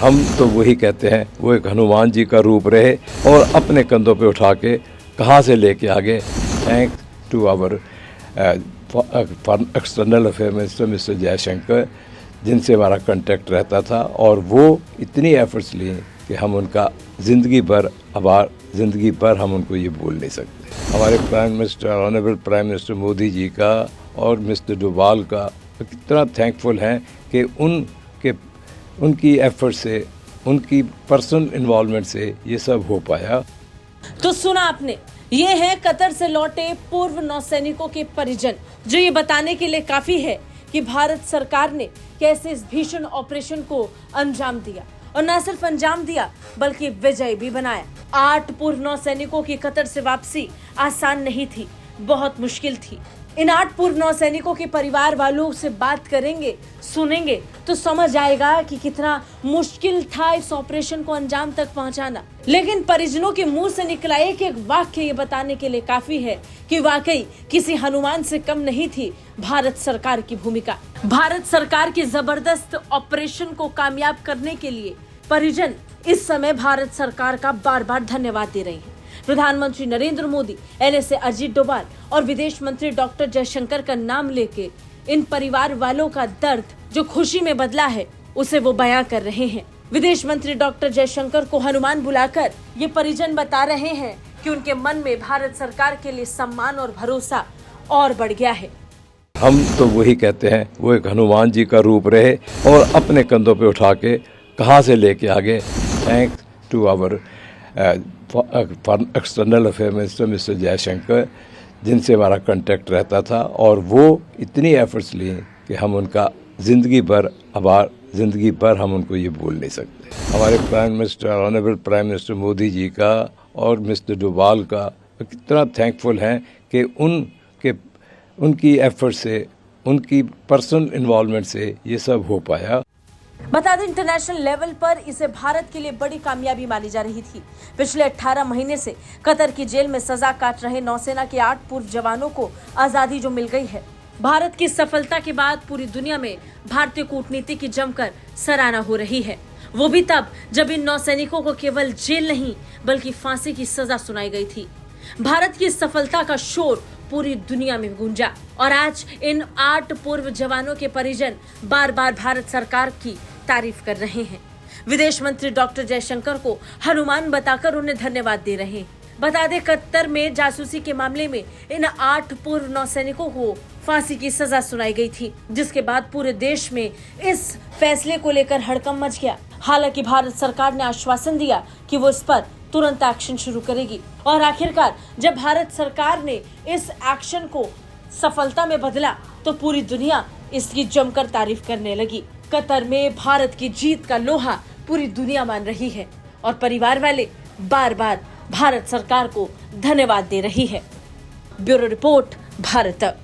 हम तो वही कहते हैं, वो एक हनुमान जी का रूप रहे और अपने कंधों पे उठा के कहाँ से लेके आ गए। Thanks to our external affair minister mister Jaishankar, जिनसे हमारा कांटेक्ट रहता था और वो इतनी एफर्ट्स लिए कि हम उनका ज़िंदगी भर हम उनको ये भूल नहीं सकते। हमारे prime minister, honourable prime minister Modi ji का और मिस्टर डोभाल का कितना थैंकफुल हैं कि उनकी एफर्ट से, उनकी पर्सनल इन्वॉल्वमेंट से ये सब हो पाया। तो सुना आपने, ये है कतर से लौटे पूर्व नौसैनिकों के परिजन, जो ये बताने के लिए काफी है कि भारत सरकार ने कैसे इस भीषण ऑपरेशन को अंजाम दिया, और न सिर्फ अंजाम दिया बल्कि विजय भी बनाया। 8 पूर्व नौसैनिकों की कतर से वापसी आसान नहीं थी, बहुत मुश्किल थी। इन 8 पूर्व नौसैनिकों के परिवार वालों से बात करेंगे, सुनेंगे तो समझ आएगा कि कितना मुश्किल था इस ऑपरेशन को अंजाम तक पहुंचाना। लेकिन परिजनों के मुंह से निकला एक वाक्य ये बताने के लिए काफी है कि वाकई किसी हनुमान से कम नहीं थी भारत सरकार की भूमिका। भारत सरकार के जबरदस्त ऑपरेशन को कामयाब करने के लिए परिजन इस समय भारत सरकार का बार बार धन्यवाद दे रहे हैं। प्रधानमंत्री नरेंद्र मोदी, एनएसए अजीत डोभाल और विदेश मंत्री डॉक्टर जयशंकर का नाम लेके इन परिवार वालों का दर्द जो खुशी में बदला है उसे वो बयां कर रहे हैं। विदेश मंत्री डॉक्टर जयशंकर को हनुमान बुलाकर ये परिजन बता रहे हैं कि उनके मन में भारत सरकार के लिए सम्मान और भरोसा और बढ़ गया है। हम तो वही कहते हैं, वो एक हनुमान जी का रूप रहे और अपने कंधों पे उठा के कहाँ से लेके आ गए। Thanks to our external affair minister mister Jaishankar, जिनसे हमारा कांटेक्ट रहता था और वो इतनी एफर्ट्स लिए कि हम उनका ज़िंदगी भर हम उनको ये भूल नहीं सकते। हमारे prime minister, honourable prime minister Modi ji का और मिस्टर डोभाल का कितना थैंकफुल हैं कि उनकी एफर्ट से, उनकी पर्सनल इन्वॉल्वमेंट से ये सब हो पाया। बता दें, इंटरनेशनल लेवल पर इसे भारत के लिए बड़ी कामयाबी मानी जा रही थी। पिछले 18 महीने से कतर की जेल में सजा काट रहे नौसेना के 8 पूर्व जवानों को आजादी जो मिल गई है। भारत की सफलता के बाद पूरी दुनिया में भारतीय कूटनीति की जमकर सराहना हो रही है। वो भी तब जब इन नौसैनिकों को केवल जेल नहीं बल्कि फांसी की सजा सुनाई गई थी। भारत की सफलता का शोर पूरी दुनिया में गूंजा और आज इन 8 पूर्व जवानों के परिजन बार बार भारत सरकार की तारीफ कर रहे हैं। विदेश मंत्री डॉक्टर जयशंकर को हनुमान बताकर उन्हें धन्यवाद दे रहे हैं। बता दें, कतर में जासूसी के मामले में इन 8 पूर्व नौसैनिकों को फांसी की सजा सुनाई गई थी, जिसके बाद पूरे देश में इस फैसले को लेकर हड़कंप मच गया। हालांकि भारत सरकार ने आश्वासन दिया कि वो इस पर तुरंत एक्शन शुरू करेगी और आखिरकार जब भारत सरकार ने इस एक्शन को सफलता में बदला तो पूरी दुनिया इसकी जमकर तारीफ करने लगी। कतर में भारत की जीत का लोहा पूरी दुनिया मान रही है और परिवार वाले बार बार भारत सरकार को धन्यवाद दे रही है। ब्यूरो रिपोर्ट, भारत तक।